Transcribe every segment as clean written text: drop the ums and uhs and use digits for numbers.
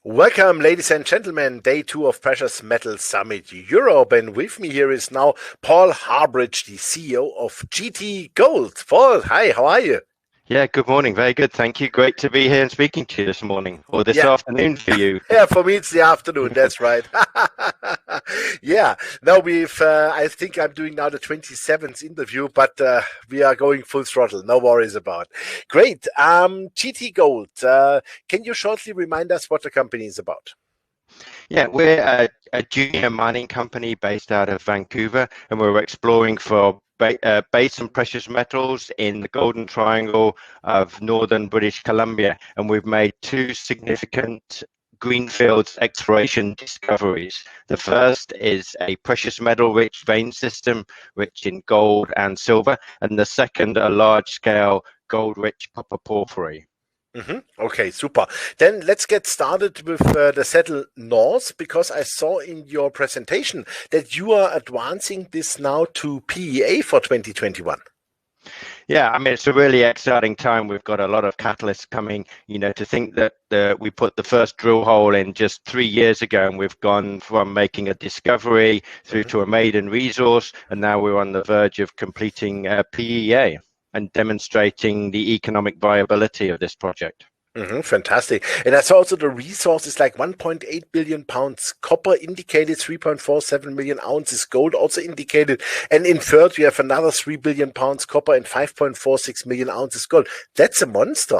Welcome, ladies and gentlemen, day 2 of Precious Metals Summit Europe. And with me here is now Paul Harbidge, the CEO of Coppe-Gold. Paul, hi, how are you? Yeah, good morning. Very good. Thank you. Great to be here and speaking to you this morning or this Yeah. afternoon for you. Yeah, for me it's the afternoon. That's right. Yeah. Now I think I'm doing now the 27th interview, but we are going full throttle. No worries about. Great. Coppe-Gold. Can you shortly remind us what the company is about? Yeah, we're a junior mining company based out of Vancouver, and we're exploring for base and precious metals in the Golden Triangle of northern British Columbia. And we've made two significant greenfields exploration discoveries. The first is a precious metal rich vein system rich in gold and silver, and the second a large scale gold rich copper porphyry. Okay, super. Then let's get started with the Settle North, because I saw in your presentation that you are advancing this now to PEA for 2021. Yeah, I mean, it's a really exciting time. We've got a lot of catalysts coming, to think that we put the first drill hole in just 3 years ago, and we've gone from making a discovery through to a maiden resource, and now we're on the verge of completing PEA and demonstrating the economic viability of this project. Fantastic. And I saw also the resource is like 1.8 billion pounds copper indicated, 3.47 million ounces gold also indicated, and inferred you have another 3 billion pounds copper and 5.46 million ounces gold. That's a monster.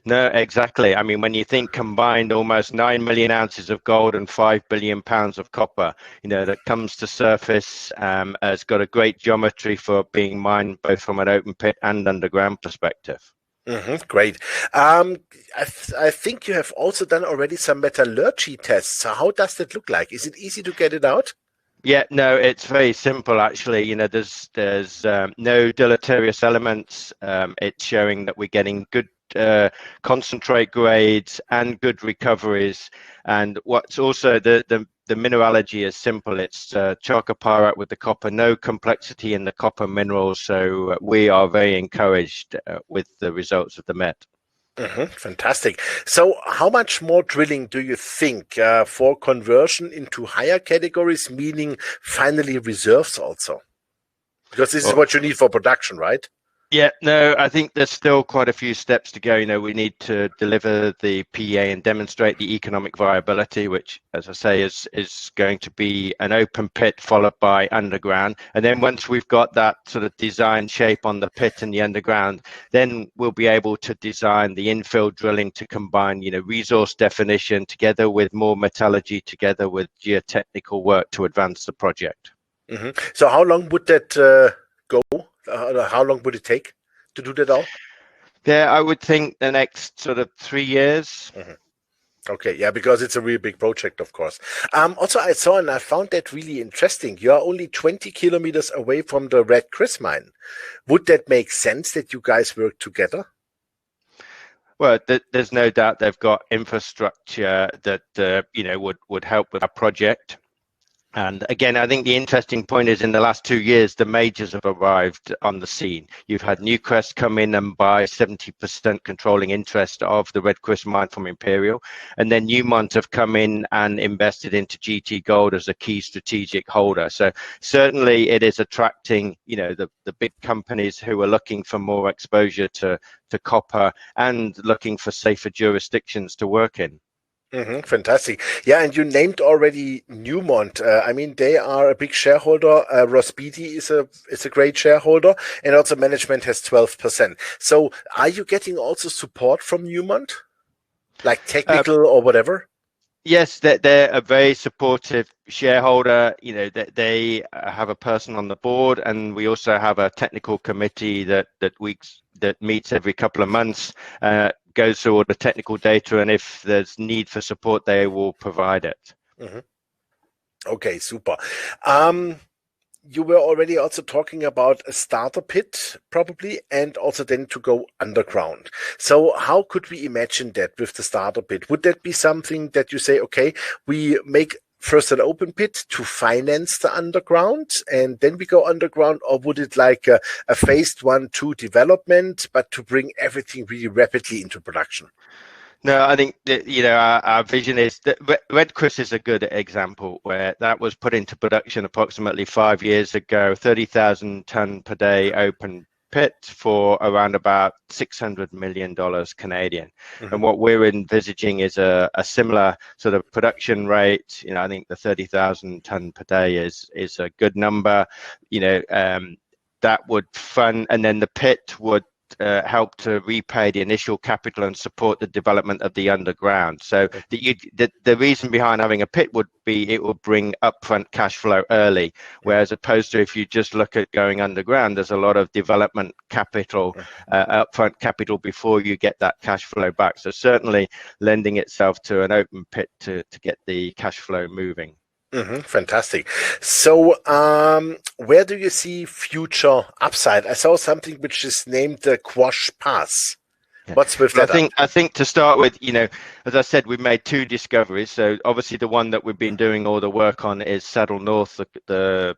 No, exactly. I mean, when you think combined almost 9 million ounces of gold and 5 billion pounds of copper, that comes to surface, has got a great geometry for being mined both from an open pit and underground perspective. Great. I think you have also done already some metallurgy tests. So how does that look like? Is it easy to get it out? Yeah, no, it's very simple actually. There's no deleterious elements. It's showing that we're getting good concentrate grades and good recoveries. And what's also the mineralogy is simple. It's chalcopyrite with the copper, no complexity in the copper minerals. So we are very encouraged with the results of the met. Fantastic. So how much more drilling do you think for conversion into higher categories, meaning finally reserves also? Because this is what you need for production, right? Yeah, no, I think there's still quite a few steps to go. We need to deliver the PEA and demonstrate the economic viability, which, as I say, is going to be an open pit followed by underground. And then once we've got that sort of design shape on the pit and the underground, then we'll be able to design the infill drilling to combine, resource definition together with more metallurgy, together with geotechnical work to advance the project. So how long would that go? How long would it take to do that all? Yeah, I would think the next sort of 3 years. Okay, yeah, because it's a really big project, of course. Also, I saw and I found that really interesting. You are only 20 kilometers away from the Red Chris mine. Would that make sense that you guys work together? Well, there's no doubt they've got infrastructure that would help with our project. And again, I think the interesting point is in the last 2 years, the majors have arrived on the scene. You've had Newcrest come in and buy 70% controlling interest of the Red Chris mine from Imperial. And then Newmont have come in and invested into Coppe-Gold as a key strategic holder. So certainly it is attracting, the big companies who are looking for more exposure to copper and looking for safer jurisdictions to work in. Fantastic. Yeah, and you named already Newmont. I mean, they are a big shareholder. Ross Beatty is a great shareholder, and also management has 12%. So are you getting also support from Newmont, like technical or whatever? Yes, they're a very supportive shareholder. They have a person on the board, and we also have a technical committee that meets every couple of months, goes through all the technical data, and if there's need for support, they will provide it. Okay, super. You were already also talking about a starter pit, probably, and also then to go underground. So how could we imagine that with the starter pit? Would that be something that you say, okay, we make first an open pit to finance the underground, and then we go underground, or would it like a phased 1-2 development, but to bring everything really rapidly into production? No, I think that, our vision is that Red Chris is a good example where that was put into production approximately 5 years ago, 30,000 ton per day open pit for around about $600 million Canadian. And what we're envisaging is a similar sort of production rate. I think the 30,000 ton per day is a good number. That would fund, and then the pit would help to repay the initial capital and support the development of the underground. So the reason behind having a pit would be it would bring upfront cash flow early, whereas opposed to if you just look at going underground, there's a lot of development capital, upfront capital before you get that cash flow back. So certainly lending itself to an open pit to get the cash flow moving. Fantastic. So, where do you see future upside? I saw something which is named the Quash Pass. What's with that? I think to start with, as I said, we've made 2 discoveries. So obviously the one that we've been doing all the work on is Saddle North, the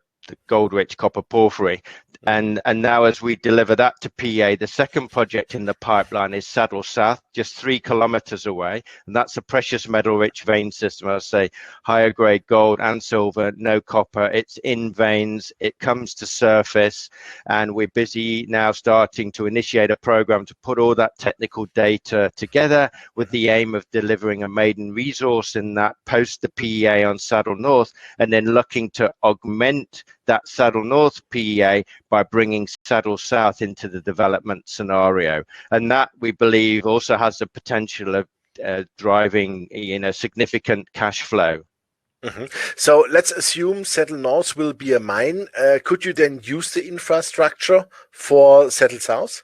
gold-rich copper porphyry. And now as we deliver that to PEA, the second project in the pipeline is Saddle South, just 3 kilometers away. And that's a precious metal-rich vein system. I'll say higher grade gold and silver, no copper. It's in veins. It comes to surface. And we're busy now starting to initiate a program to put all that technical data together with the aim of delivering a maiden resource in that post the PEA on Saddle North, and then looking to augment that Saddle North PEA by bringing Saddle South into the development scenario. And that, we believe, also has the potential of driving significant cash flow. So let's assume Saddle North will be a mine. Could you then use the infrastructure for Saddle South?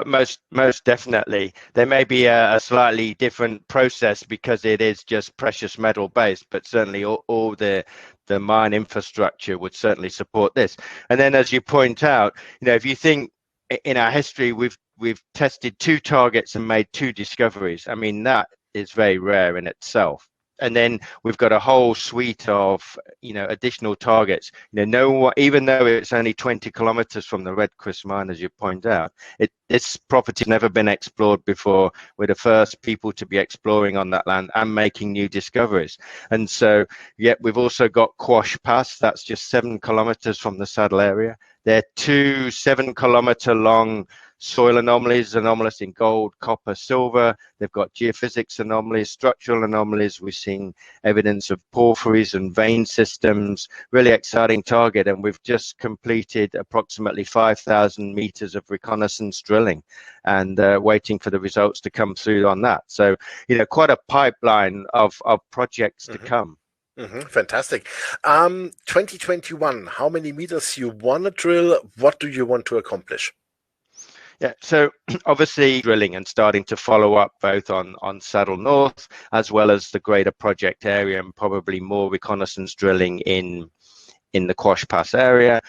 Most definitely. There may be a slightly different process because it is just precious metal based, but certainly all the mine infrastructure would certainly support this. And then, as you point out, if you think in our history, we've tested 2 targets and made 2 discoveries. I mean, that is very rare in itself. And then we've got a whole suite of additional targets. Even though it's only 20 kilometers from the Red Chris mine, as you point out, this property's never been explored before. We're the first people to be exploring on that land and making new discoveries. And so, we've also got Quash Pass. That's just 7 kilometers from the Saddle area. There are 2 7-kilometer long soil anomalies, anomalous in gold, copper, silver. They've got geophysics anomalies, structural anomalies. We're seeing evidence of porphyries and vein systems. Really exciting target. And we've just completed approximately 5,000 meters of reconnaissance drilling and waiting for the results to come through on that. So, quite a pipeline of projects to come. Fantastic. 2021, how many meters you want to drill? What do you want to accomplish? Yeah, so obviously drilling and starting to follow up both on Saddle North as well as the greater project area, and probably more reconnaissance drilling in the Quash Pass area.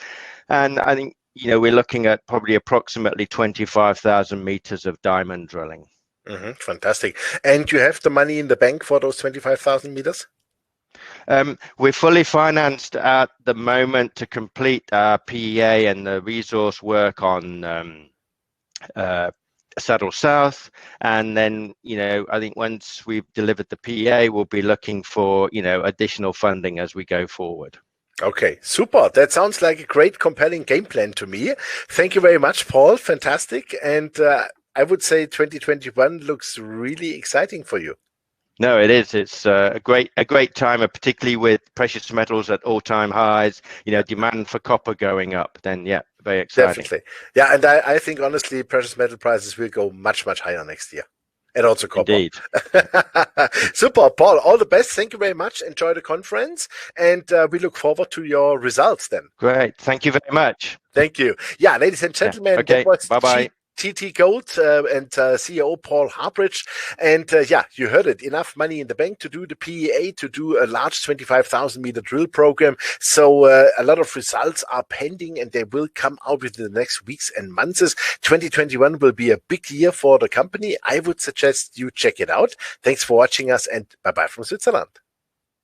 And I think, we're looking at probably approximately 25,000 meters of diamond drilling. Fantastic. And you have the money in the bank for those 25,000 meters? We're fully financed at the moment to complete our PEA and the resource work on Saddle South, and then I think once we've delivered the PEA, we'll be looking for additional funding as we go forward. Okay, super. That sounds like a great, compelling game plan to me. Thank you very much, Paul. Fantastic. And I would say 2021 looks really exciting for you. No, it is. It's a great time, particularly with precious metals at all-time highs. Demand for copper going up. Then, very exciting. Definitely, yeah. And I think honestly, precious metal prices will go much higher next year, and also copper. Indeed. Super, Paul. All the best. Thank you very much. Enjoy the conference, and we look forward to your results. Then. Great. Thank you very much. Thank you. Yeah, ladies and gentlemen. Okay. Bye-bye. Coppe-Gold and CEO Paul Harbidge. And you heard it, enough money in the bank to do the PEA, to do a large 25,000 meter drill program. So a lot of results are pending and they will come out within the next weeks and months. 2021 will be a big year for the company. I would suggest you check it out. Thanks for watching us, and bye-bye from Switzerland.